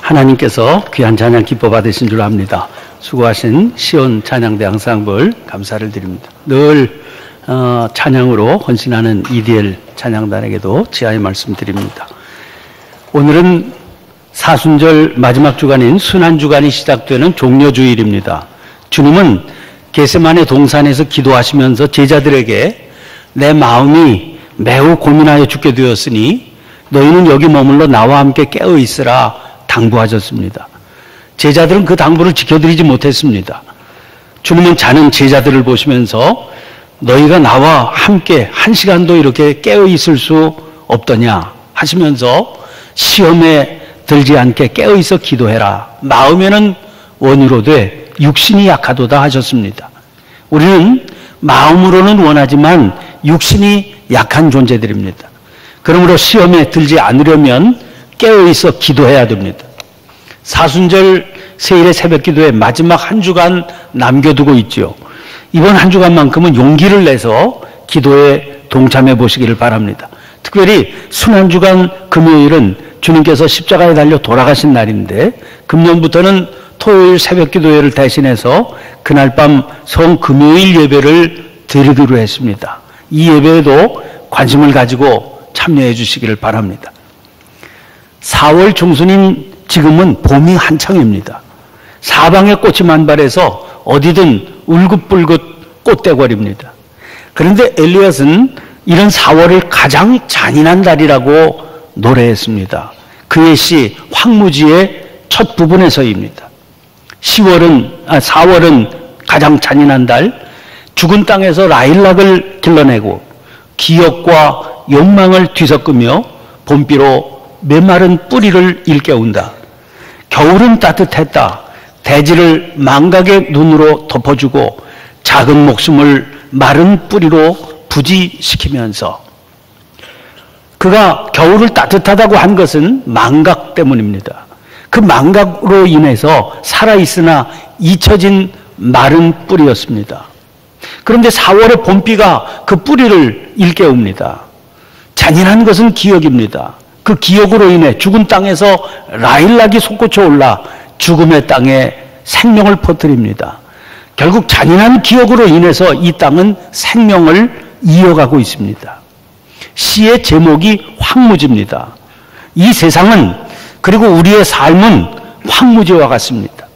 하나님께서 귀한 찬양 기뻐 받으신 줄 압니다. 수고하신 시온 찬양대 앙상블 감사를 드립니다. 늘 찬양으로 헌신하는 EDL 찬양단에게도 지하의 말씀 드립니다. 오늘은 사순절 마지막 주간인 순환주간이 시작되는 종려주일입니다. 주님은 겟세마네 동산에서 기도하시면서 제자들에게 내 마음이 매우 고민하여 죽게 되었으니 너희는 여기 머물러 나와 함께 깨어 있으라 당부하셨습니다. 제자들은 그 당부를 지켜드리지 못했습니다. 주님은 자는 제자들을 보시면서 너희가 나와 함께 한 시간도 이렇게 깨어 있을 수 없더냐 하시면서 시험에 들지 않게 깨어 있어 기도해라. 마음에는 원이로되 육신이 약하도다 하셨습니다. 우리는 마음으로는 원하지만 육신이 약한 존재들입니다. 그러므로 시험에 들지 않으려면 깨어 있어 기도해야 됩니다. 사순절 세일의 새벽 기도에 마지막 한 주간 남겨두고 있지요. 이번 한 주간만큼은 용기를 내서 기도에 동참해 보시기를 바랍니다. 특별히 순환주간 금요일은 주님께서 십자가에 달려 돌아가신 날인데 금년부터는 토요일 새벽 기도회를 대신해서 그날 밤 성금요일 예배를 드리기로 했습니다. 이 예배에도 관심을 가지고 참여해 주시기를 바랍니다. 4월 중순인 지금은 봄이 한창입니다. 사방에 꽃이 만발해서 어디든 울긋불긋 꽃대궐입니다. 그런데 엘리엇은 이런 4월을 가장 잔인한 달이라고 노래했습니다. 그의 시 황무지의 첫 부분에서입니다. 4월은 가장 잔인한 달, 죽은 땅에서 라일락을 길러내고 기억과 욕망을 뒤섞으며 봄비로 메마른 뿌리를 일깨운다. 겨울은 따뜻했다. 대지를 망각의 눈으로 덮어주고 작은 목숨을 마른 뿌리로 부지시키면서 그가 겨울을 따뜻하다고 한 것은 망각 때문입니다. 그 망각으로 인해서 살아있으나 잊혀진 마른 뿌리였습니다. 그런데 4월의 봄비가 그 뿌리를 일깨웁니다. 잔인한 것은 기억입니다. 그 기억으로 인해 죽은 땅에서 라일락이 솟구쳐 올라 죽음의 땅에 생명을 퍼뜨립니다. 결국 잔인한 기억으로 인해서 이 땅은 생명을 이어가고 있습니다. 시의 제목이 황무지입니다. 이 세상은 그리고 우리의 삶은 황무지와 같습니다.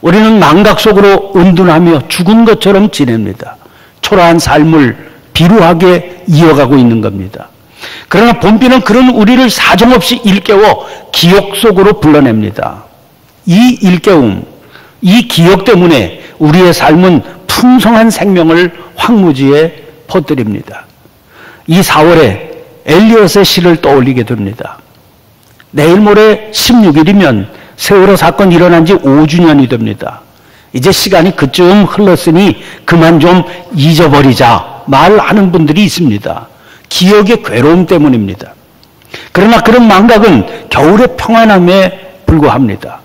우리는 망각 속으로 은둔하며 죽은 것처럼 지냅니다. 초라한 삶을 비루하게 이어가고 있는 겁니다. 그러나 봄비는 그런 우리를 사정없이 일깨워 기억 속으로 불러냅니다. 이 일깨움, 이 기억 때문에 우리의 삶은 풍성한 생명을 황무지에 퍼뜨립니다. 이 4월에 엘리엇의 시를 떠올리게 됩니다. 내일 모레 16일이면 세월호 사건 일어난 지 5주년이 됩니다. 이제 시간이 그쯤 흘렀으니 그만 좀 잊어버리자 말하는 분들이 있습니다. 기억의 괴로움 때문입니다. 그러나 그런 망각은 겨울의 평안함에 불과합니다.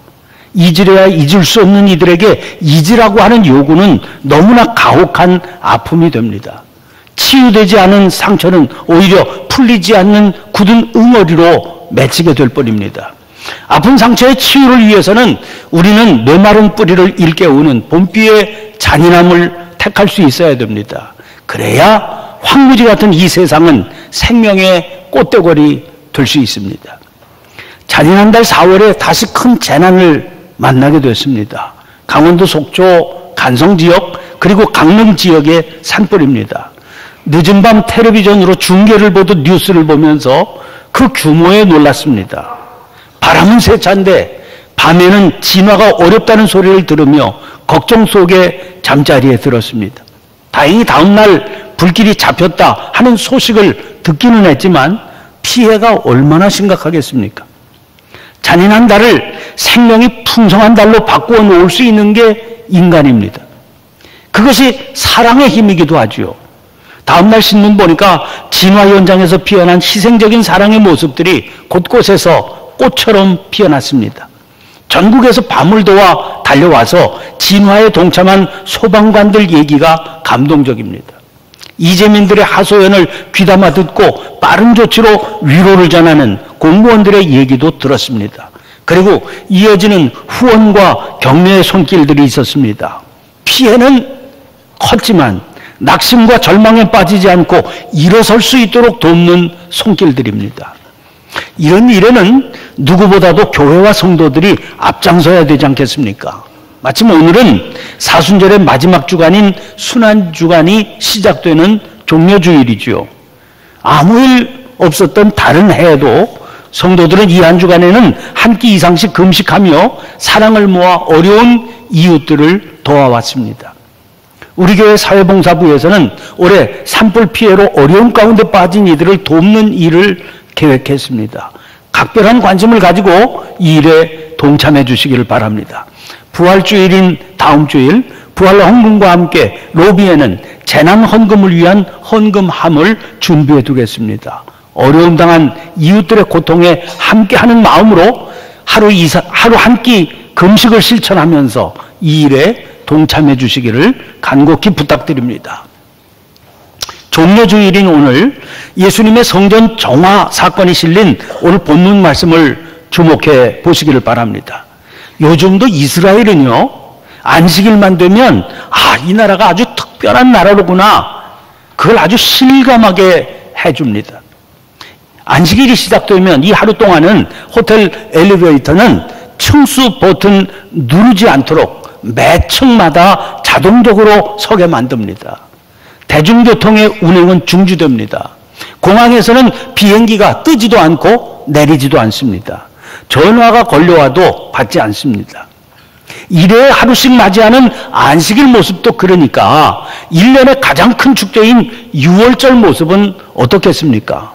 잊으려야 잊을 수 없는 이들에게 잊으라고 하는 요구는 너무나 가혹한 아픔이 됩니다. 치유되지 않은 상처는 오히려 풀리지 않는 굳은 응어리로 맺히게 될 뿐입니다. 아픈 상처의 치유를 위해서는 우리는 메마른 뿌리를 일깨우는 봄비의 잔인함을 택할 수 있어야 됩니다. 그래야 황무지 같은 이 세상은 생명의 꽃대궐이 될 수 있습니다. 잔인한 달 4월에 다시 큰 재난을 만나게 됐습니다. 강원도 속초, 간성 지역 그리고 강릉 지역의 산불입니다. 늦은 밤 텔레비전으로 중계를 보듯 뉴스를 보면서 그 규모에 놀랐습니다. 바람은 세찬데 밤에는 진화가 어렵다는 소리를 들으며 걱정 속에 잠자리에 들었습니다. 다행히 다음날 불길이 잡혔다 하는 소식을 듣기는 했지만 피해가 얼마나 심각하겠습니까? 잔인한 달을 생명이 풍성한 달로 바꾸어 놓을 수 있는 게 인간입니다. 그것이 사랑의 힘이기도 하지요. 다음날 신문 보니까 진화 현장에서 피어난 희생적인 사랑의 모습들이 곳곳에서 꽃처럼 피어났습니다. 전국에서 밤을 도와 달려와서 진화에 동참한 소방관들 얘기가 감동적입니다. 이재민들의 하소연을 귀담아 듣고 빠른 조치로 위로를 전하는 공무원들의 얘기도 들었습니다. 그리고 이어지는 후원과 격려의 손길들이 있었습니다. 피해는 컸지만 낙심과 절망에 빠지지 않고 일어설 수 있도록 돕는 손길들입니다. 이런 일에는 누구보다도 교회와 성도들이 앞장서야 되지 않겠습니까? 마침 오늘은 사순절의 마지막 주간인 순환주간이 시작되는 종료주일이죠. 아무 일 없었던 다른 해에도 성도들은 이 한 주간에는 한 끼 이상씩 금식하며 사랑을 모아 어려운 이웃들을 도와왔습니다. 우리 교회 사회봉사부에서는 올해 산불 피해로 어려운 가운데 빠진 이들을 돕는 일을 계획했습니다. 각별한 관심을 가지고 이 일에 동참해 주시기를 바랍니다. 부활주일인 다음 주일 부활 헌금과 함께 로비에는 재난 헌금을 위한 헌금함을 준비해 두겠습니다. 어려움 당한 이웃들의 고통에 함께하는 마음으로 하루 한 끼 금식을 실천하면서 이 일에 동참해 주시기를 간곡히 부탁드립니다. 종료주일인 오늘 예수님의 성전 정화 사건이 실린 오늘 본문 말씀을 주목해 보시기를 바랍니다. 요즘도 이스라엘은요, 안식일만 되면 이 나라가 아주 특별한 나라로구나, 그걸 아주 실감하게 해줍니다. 안식일이 시작되면 이 하루 동안은 호텔 엘리베이터는 층수 버튼 누르지 않도록 매 층마다 자동적으로 서게 만듭니다. 대중교통의 운행은 중지됩니다. 공항에서는 비행기가 뜨지도 않고 내리지도 않습니다. 전화가 걸려와도 받지 않습니다. 1회에 하루씩 맞이하는 안식일 모습도 그러니까 1년의 가장 큰 축제인 6월절 모습은 어떻겠습니까?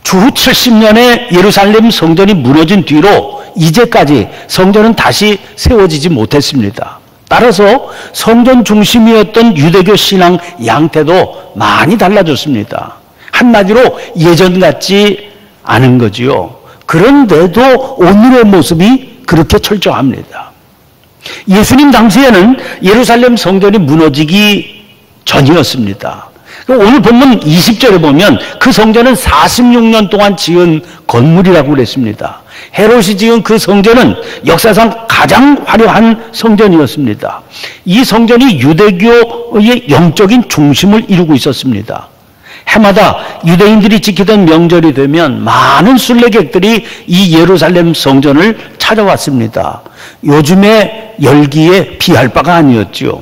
주후 70년에 예루살렘 성전이 무너진 뒤로 이제까지 성전은 다시 세워지지 못했습니다. 따라서 성전 중심이었던 유대교 신앙 양태도 많이 달라졌습니다. 한마디로 예전 같지 않은 거지요. 그런데도 오늘의 모습이 그렇게 철저합니다. 예수님 당시에는 예루살렘 성전이 무너지기 전이었습니다. 오늘 본문 20절에 보면 그 성전은 46년 동안 지은 건물이라고 그랬습니다. 헤롯이 지은 그 성전은 역사상 가장 화려한 성전이었습니다. 이 성전이 유대교의 영적인 중심을 이루고 있었습니다. 해마다 유대인들이 지키던 명절이 되면 많은 순례객들이 이 예루살렘 성전을 찾아왔습니다. 요즘의 열기에 비할 바가 아니었지요.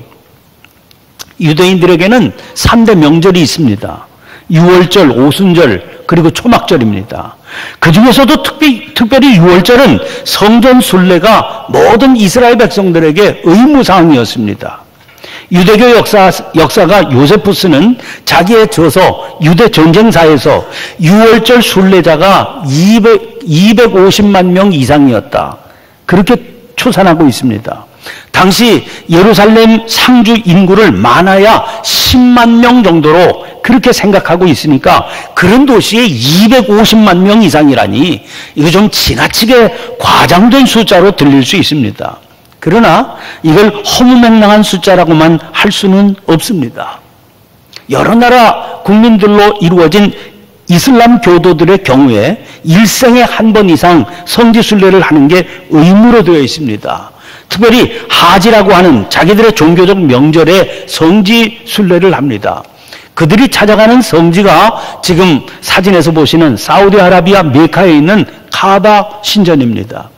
유대인들에게는 3대 명절이 있습니다. 6월절, 오순절, 그리고 초막절입니다. 그 중에서도 특별히 6월절은 성전 순례가 모든 이스라엘 백성들에게 의무사항이었습니다. 유대교 역사가 요세푸스는 자기의 저서 유대 전쟁사에서 6월절 순례자가 250만 명 이상이었다, 그렇게 추산하고 있습니다. 당시 예루살렘 상주 인구를 많아야 10만 명 정도로 그렇게 생각하고 있으니까 그런 도시에 250만 명 이상이라니 이거 좀 지나치게 과장된 숫자로 들릴 수 있습니다. 그러나 이걸 허무맹랑한 숫자라고만 할 수는 없습니다. 여러 나라 국민들로 이루어진 이슬람 교도들의 경우에 일생에 한 번 이상 성지순례를 하는 게 의무로 되어 있습니다. 특별히 하지라고 하는 자기들의 종교적 명절에 성지순례를 합니다. 그들이 찾아가는 성지가 지금 사진에서 보시는 사우디아라비아 메카에 있는 카바 신전입니다.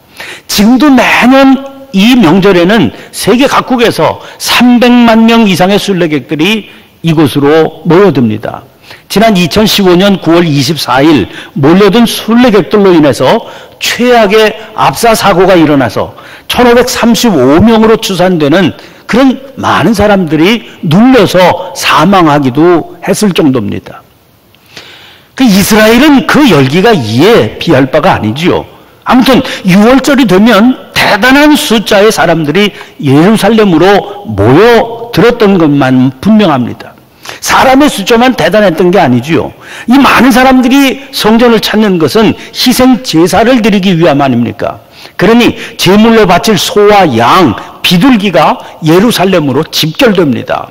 지금도 매년 이 명절에는 세계 각국에서 300만 명 이상의 순례객들이 이곳으로 모여듭니다. 지난 2015년 9월 24일 몰려든 순례객들로 인해서 최악의 압사 사고가 일어나서 1535명으로 추산되는 그런 많은 사람들이 눌려서 사망하기도 했을 정도입니다. 그 이스라엘은 그 열기가 이에 비할 바가 아니지요. 아무튼 6월절이 되면 대단한 숫자의 사람들이 예루살렘으로 모여들었던 것만 분명합니다. 사람의 숫자만 대단했던 게 아니지요. 이 많은 사람들이 성전을 찾는 것은 희생 제사를 드리기 위함 아닙니까? 그러니 제물로 바칠 소와 양, 비둘기가 예루살렘으로 집결됩니다.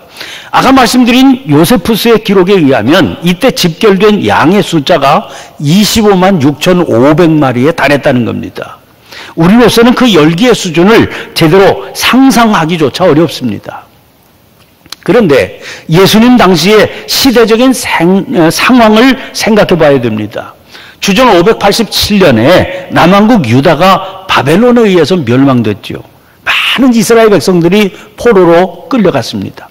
아까 말씀드린 요세푸스의 기록에 의하면 이때 집결된 양의 숫자가 25만 6,500마리에 달했다는 겁니다. 우리로서는 그 열기의 수준을 제대로 상상하기조차 어렵습니다. 그런데 예수님 당시의 시대적인 상황을 생각해 봐야 됩니다. 주전 587년에 남왕국 유다가 바벨론에 의해서 멸망됐죠. 많은 이스라엘 백성들이 포로로 끌려갔습니다.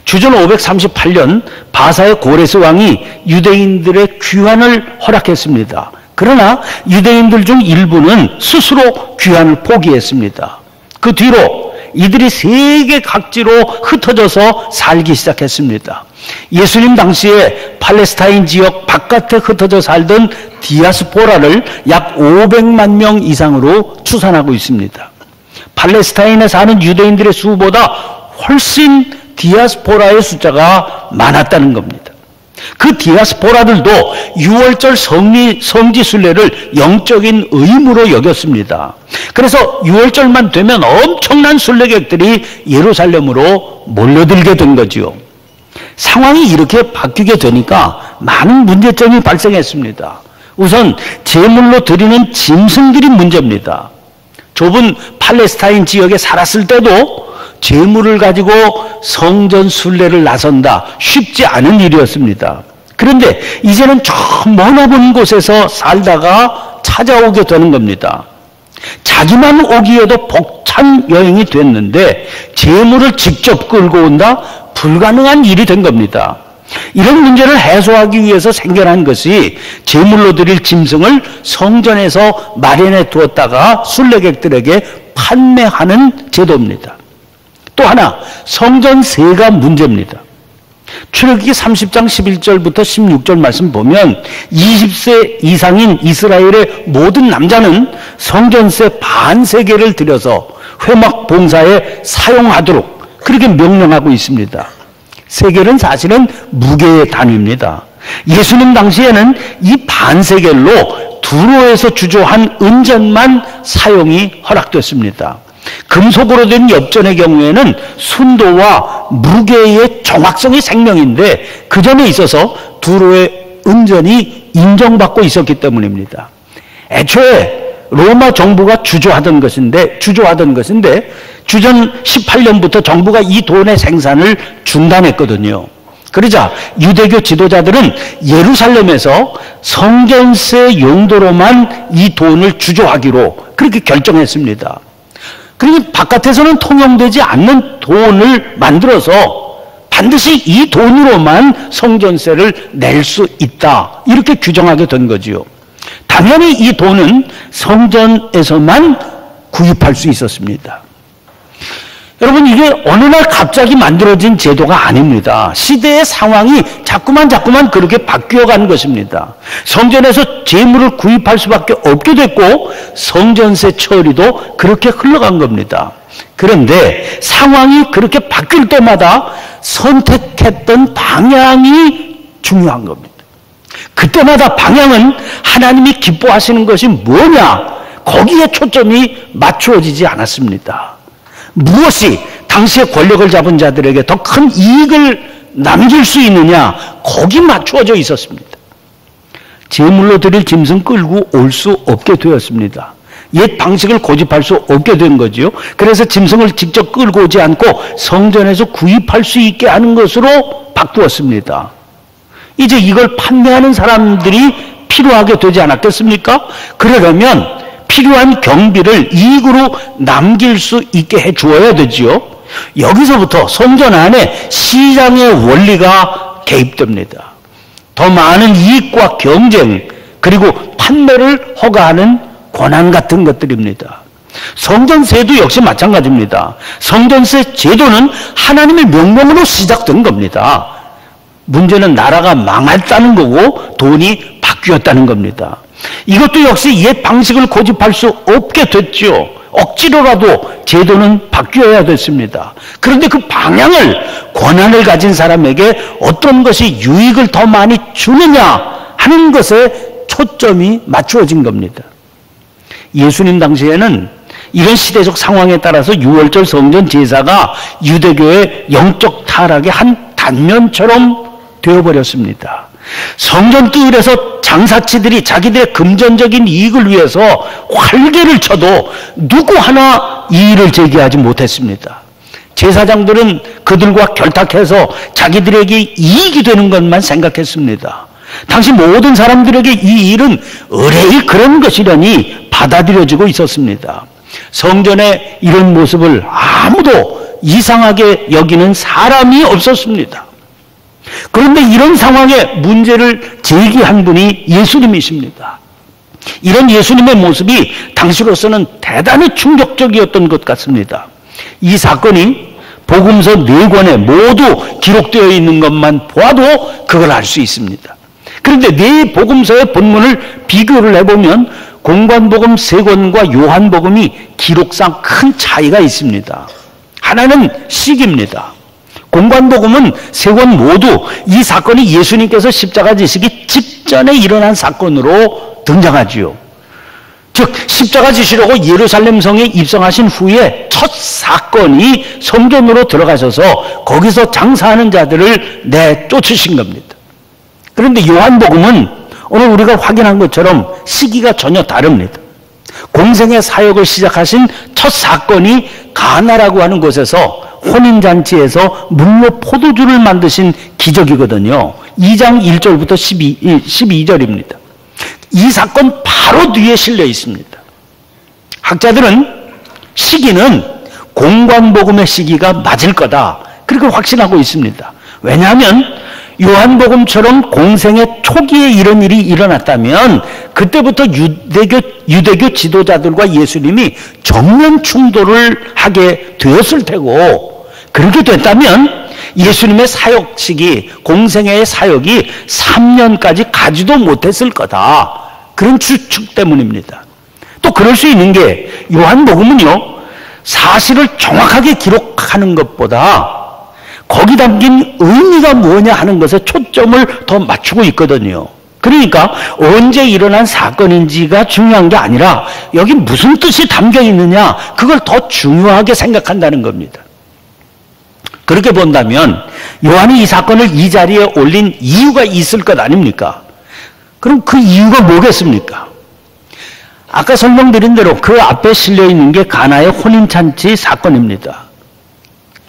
주전 538년 바사의 고레스 왕이 유대인들의 귀환을 허락했습니다. 그러나 유대인들 중 일부는 스스로 귀환을 포기했습니다. 그 뒤로 이들이 세계 각지로 흩어져서 살기 시작했습니다. 예수님 당시에 팔레스타인 지역 바깥에 흩어져 살던 디아스포라를 약 500만 명 이상으로 추산하고 있습니다. 팔레스타인에 사는 유대인들의 수보다 훨씬 디아스포라의 숫자가 많았다는 겁니다. 그 디아스포라들도 유월절 성지 순례를 영적인 의무로 여겼습니다. 그래서 유월절만 되면 엄청난 순례객들이 예루살렘으로 몰려들게 된 거죠. 상황이 이렇게 바뀌게 되니까 많은 문제점이 발생했습니다. 우선 제물로 드리는 짐승들이 문제입니다. 좁은 팔레스타인 지역에 살았을 때도 제물을 가지고 성전 순례를 나선다 쉽지 않은 일이었습니다. 그런데 이제는 저 머나먼 곳에서 살다가 찾아오게 되는 겁니다. 자기만 오기에도 벅찬 여행이 됐는데 제물을 직접 끌고 온다? 불가능한 일이 된 겁니다. 이런 문제를 해소하기 위해서 생겨난 것이 제물로 드릴 짐승을 성전에서 마련해 두었다가 순례객들에게 판매하는 제도입니다. 또 하나, 성전세가 문제입니다. 출애굽기 30장 11절부터 16절 말씀 보면 20세 이상인 이스라엘의 모든 남자는 성전세 반세겔을 들여서 회막 봉사에 사용하도록 그렇게 명령하고 있습니다. 세겔은 사실은 무게의 단위입니다. 예수님 당시에는 이 반세겔로 두로에서 주조한 은전만 사용이 허락됐습니다. 금속으로 된 엽전의 경우에는 순도와 무게의 정확성이 생명인데 그 점에 있어서 두로의 은전이 인정받고 있었기 때문입니다. 애초에 로마 정부가 주조하던 것인데 주전 18년부터 정부가 이 돈의 생산을 중단했거든요. 그러자 유대교 지도자들은 예루살렘에서 성전세 용도로만 이 돈을 주조하기로 그렇게 결정했습니다. 그러니 바깥에서는 통용되지 않는 돈을 만들어서 반드시 이 돈으로만 성전세를 낼 수 있다 이렇게 규정하게 된 거지요. 당연히 이 돈은 성전에서만 구입할 수 있었습니다. 여러분, 이게 어느 날 갑자기 만들어진 제도가 아닙니다. 시대의 상황이 자꾸만 그렇게 바뀌어간 것입니다. 성전에서 제물을 구입할 수밖에 없게 됐고 성전세 처리도 그렇게 흘러간 겁니다. 그런데 상황이 그렇게 바뀔 때마다 선택했던 방향이 중요한 겁니다. 그때마다 방향은 하나님이 기뻐하시는 것이 뭐냐, 거기에 초점이 맞추어지지 않았습니다. 무엇이 당시에 권력을 잡은 자들에게 더 큰 이익을 남길 수 있느냐, 거기 맞추어져 있었습니다. 제물로 드릴 짐승 끌고 올 수 없게 되었습니다. 옛 방식을 고집할 수 없게 된 거죠. 그래서 짐승을 직접 끌고 오지 않고 성전에서 구입할 수 있게 하는 것으로 바꾸었습니다. 이제 이걸 판매하는 사람들이 필요하게 되지 않았겠습니까? 그러려면 필요한 경비를 이익으로 남길 수 있게 해 주어야 되지요. 여기서부터 성전 안에 시장의 원리가 개입됩니다. 더 많은 이익과 경쟁, 그리고 판매를 허가하는 권한 같은 것들입니다. 성전세도 역시 마찬가지입니다. 성전세 제도는 하나님의 명령으로 시작된 겁니다. 문제는 나라가 망했다는 거고 돈이 바뀌었다는 겁니다. 이것도 역시 옛 방식을 고집할 수 없게 됐죠. 억지로라도 제도는 바뀌어야 됐습니다. 그런데 그 방향을, 권한을 가진 사람에게 어떤 것이 유익을 더 많이 주느냐 하는 것에 초점이 맞추어진 겁니다. 예수님 당시에는 이런 시대적 상황에 따라서 유월절 성전 제사가 유대교의 영적 타락의 한 단면처럼 되어버렸습니다. 성전 뜰에서 장사치들이 자기들의 금전적인 이익을 위해서 활개를 쳐도 누구 하나 이의를 제기하지 못했습니다. 제사장들은 그들과 결탁해서 자기들에게 이익이 되는 것만 생각했습니다. 당시 모든 사람들에게 이 일은 의뢰의 그런 것이라니 받아들여지고 있었습니다. 성전에 이런 모습을 아무도 이상하게 여기는 사람이 없었습니다. 그런데 이런 상황에 문제를 제기한 분이 예수님이십니다. 이런 예수님의 모습이 당시로서는 대단히 충격적이었던 것 같습니다. 이 사건이 복음서 4권에 모두 기록되어 있는 것만 보아도 그걸 알 수 있습니다. 그런데 네 복음서의 본문을 비교를 해보면 공관복음 3권과 요한복음이 기록상 큰 차이가 있습니다. 하나는 시기입니다. 공관복음은 3권 모두 이 사건이 예수님께서 십자가 지시기 직전에 일어난 사건으로 등장하지요. 즉 십자가 지시려고 예루살렘 성에 입성하신 후에 첫 사건이 성전으로 들어가셔서 거기서 장사하는 자들을 내쫓으신 겁니다. 그런데 요한복음은 오늘 우리가 확인한 것처럼 시기가 전혀 다릅니다. 공생의 사역을 시작하신 첫 사건이 가나라고 하는 곳에서 혼인잔치에서 물로 포도주를 만드신 기적이거든요. 2장 1절부터 12절입니다. 이 사건 바로 뒤에 실려 있습니다. 학자들은 시기는 공관복음의 시기가 맞을 거다, 그렇게 확신하고 있습니다. 왜냐하면 요한복음처럼 공생의 초기에 이런 일이 일어났다면 그때부터 유대교 지도자들과 예수님이 정면 충돌을 하게 되었을 테고, 그렇게 됐다면 예수님의 사역 시기, 공생애의 사역이 3년까지 가지도 못했을 거다, 그런 추측 때문입니다. 또 그럴 수 있는 게 요한복음은요, 사실을 정확하게 기록하는 것보다 거기 담긴 의미가 뭐냐 하는 것에 초점을 더 맞추고 있거든요. 그러니까 언제 일어난 사건인지가 중요한 게 아니라 여기 무슨 뜻이 담겨 있느냐, 그걸 더 중요하게 생각한다는 겁니다. 그렇게 본다면 요한이 이 사건을 이 자리에 올린 이유가 있을 것 아닙니까? 그럼 그 이유가 뭐겠습니까? 아까 설명드린 대로 그 앞에 실려 있는 게 가나의 혼인잔치 사건입니다.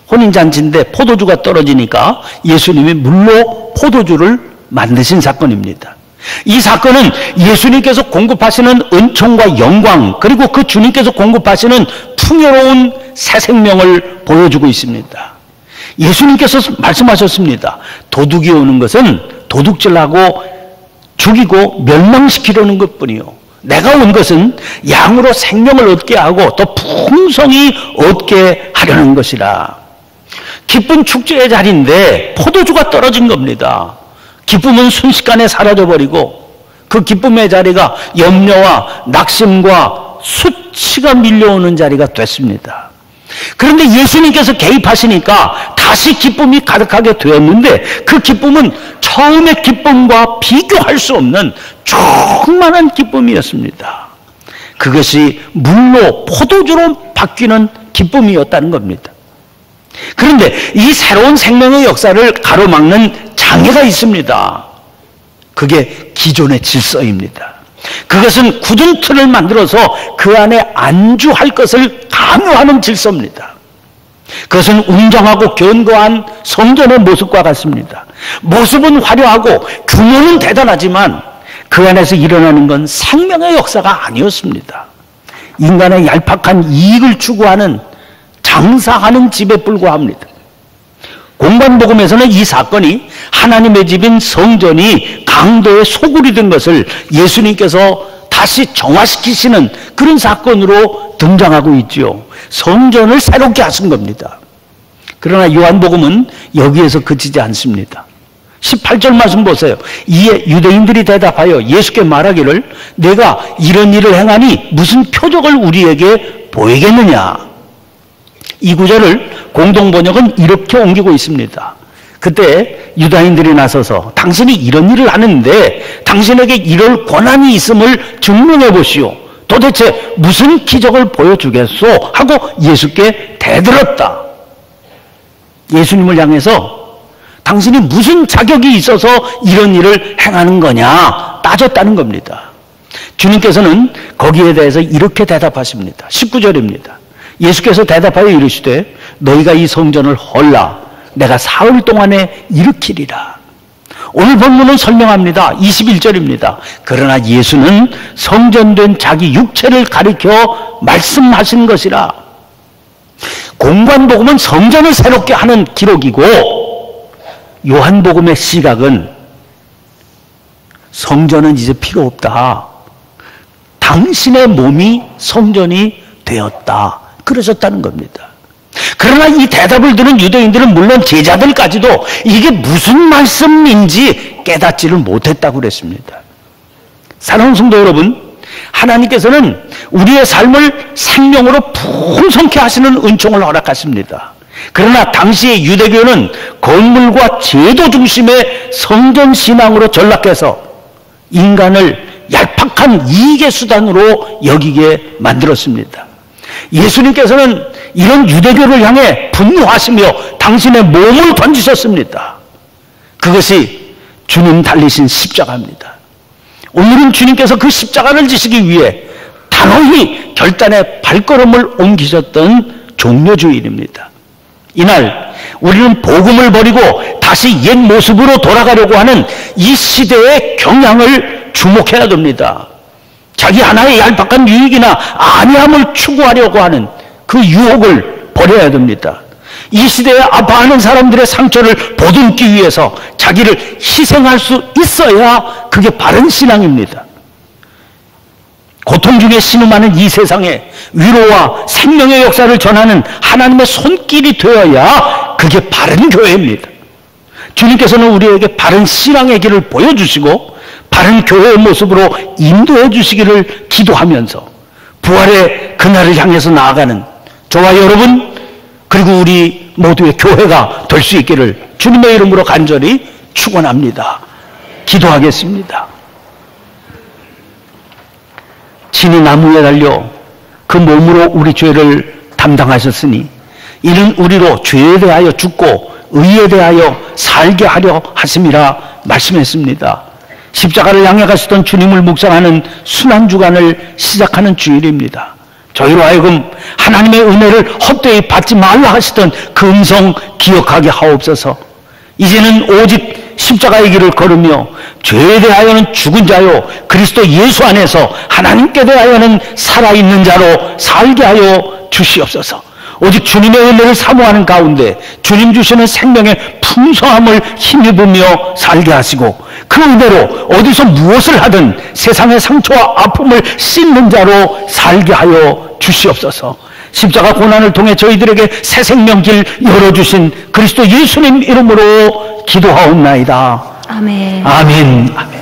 혼인잔치인데 포도주가 떨어지니까 예수님이 물로 포도주를 만드신 사건입니다. 이 사건은 예수님께서 공급하시는 은총과 영광, 그리고 그 주님께서 공급하시는 풍요로운 새 생명을 보여주고 있습니다. 예수님께서 말씀하셨습니다. 도둑이 오는 것은 도둑질하고 죽이고 멸망시키려는 것뿐이요, 내가 온 것은 양으로 생명을 얻게 하고 더 풍성히 얻게 하려는 것이라. 기쁜 축제의 자리인데 포도주가 떨어진 겁니다. 기쁨은 순식간에 사라져버리고 그 기쁨의 자리가 염려와 낙심과 수치가 밀려오는 자리가 됐습니다. 그런데 예수님께서 개입하시니까 다시 기쁨이 가득하게 되었는데 그 기쁨은 처음의 기쁨과 비교할 수 없는 충만한 기쁨이었습니다. 그것이 물로 포도주로 바뀌는 기쁨이었다는 겁니다. 그런데 이 새로운 생명의 역사를 가로막는 장애가 있습니다. 그게 기존의 질서입니다. 그것은 굳은 틀을 만들어서 그 안에 안주할 것을 강요하는 질서입니다. 그것은 웅장하고 견고한 성전의 모습과 같습니다. 모습은 화려하고 규모는 대단하지만 그 안에서 일어나는 건 생명의 역사가 아니었습니다. 인간의 얄팍한 이익을 추구하는 장사하는 집에 불과합니다. 공관복음에서는 이 사건이 하나님의 집인 성전이 강도의 소굴이 된 것을 예수님께서 다시 정화시키시는 그런 사건으로 등장하고 있죠. 성전을 새롭게 하신 겁니다. 그러나 요한복음은 여기에서 그치지 않습니다. 18절 말씀 보세요. 이에 유대인들이 대답하여 예수께 말하기를 내가 이런 일을 행하니 무슨 표적을 우리에게 보이겠느냐. 이 구절을 공동번역은 이렇게 옮기고 있습니다. 그때 유다인들이 나서서 당신이 이런 일을 하는데 당신에게 이럴 권한이 있음을 증명해 보시오. 도대체 무슨 기적을 보여주겠소? 하고 예수께 대들었다. 예수님을 향해서 당신이 무슨 자격이 있어서 이런 일을 행하는 거냐 따졌다는 겁니다. 주님께서는 거기에 대해서 이렇게 대답하십니다. 19절입니다. 예수께서 대답하여 이르시되 너희가 이 성전을 헐라 내가 사흘 동안에 일으키리라. 오늘 본문은 설명합니다. 21절입니다. 그러나 예수는 성전된 자기 육체를 가리켜 말씀하신 것이라. 공관복음은 성전을 새롭게 하는 기록이고 요한복음의 시각은 성전은 이제 필요 없다. 당신의 몸이 성전이 되었다. 그러셨다는 겁니다. 그러나 이 대답을 들은 유대인들은 물론 제자들까지도 이게 무슨 말씀인지 깨닫지를 못했다고 그랬습니다. 사랑하는 성도 여러분, 하나님께서는 우리의 삶을 생명으로 풍성케 하시는 은총을 허락하십니다. 그러나 당시의 유대교는 건물과 제도 중심의 성전 신앙으로 전락해서 인간을 얄팍한 이익의 수단으로 여기게 만들었습니다. 예수님께서는 이런 유대교를 향해 분노하시며 당신의 몸을 던지셨습니다. 그것이 주님 달리신 십자가입니다. 오늘은 주님께서 그 십자가를 지시기 위해 단호히 결단의 발걸음을 옮기셨던 종료주일입니다. 이날 우리는 복음을 버리고 다시 옛 모습으로 돌아가려고 하는 이 시대의 경향을 주목해야 됩니다. 자기 하나의 얄팍한 유익이나 안위함을 추구하려고 하는 그 유혹을 버려야 됩니다. 이 시대에 아파하는 사람들의 상처를 보듬기 위해서 자기를 희생할 수 있어야 그게 바른 신앙입니다. 고통 중에 신음하는 이 세상에 위로와 생명의 역사를 전하는 하나님의 손길이 되어야 그게 바른 교회입니다. 주님께서는 우리에게 바른 신앙의 길을 보여주시고 바른 교회의 모습으로 인도해 주시기를 기도하면서 부활의 그날을 향해서 나아가는 저와 여러분 그리고 우리 모두의 교회가 될 수 있기를 주님의 이름으로 간절히 축원합니다. 기도하겠습니다. 친히 나무에 달려 그 몸으로 우리 죄를 담당하셨으니 이는 우리로 죄에 대하여 죽고 의에 대하여 살게 하려 하심이라 말씀했습니다. 십자가를 향해 가시던 주님을 묵상하는 순환주간을 시작하는 주일입니다. 저희로 하여금 하나님의 은혜를 헛되이 받지 말라 하시던 그 음성 기억하게 하옵소서. 이제는 오직 십자가의 길을 걸으며 죄에 대하여는 죽은 자요 그리스도 예수 안에서 하나님께 대하여는 살아있는 자로 살게 하여 주시옵소서. 오직 주님의 은혜를 사모하는 가운데 주님 주시는 생명의 풍성함을 힘입으며 살게 하시고 그 은혜로 어디서 무엇을 하든 세상의 상처와 아픔을 씻는 자로 살게 하여 주시옵소서. 십자가 고난을 통해 저희들에게 새 생명길 열어주신 그리스도 예수님 이름으로 기도하옵나이다. 아멘. 아멘.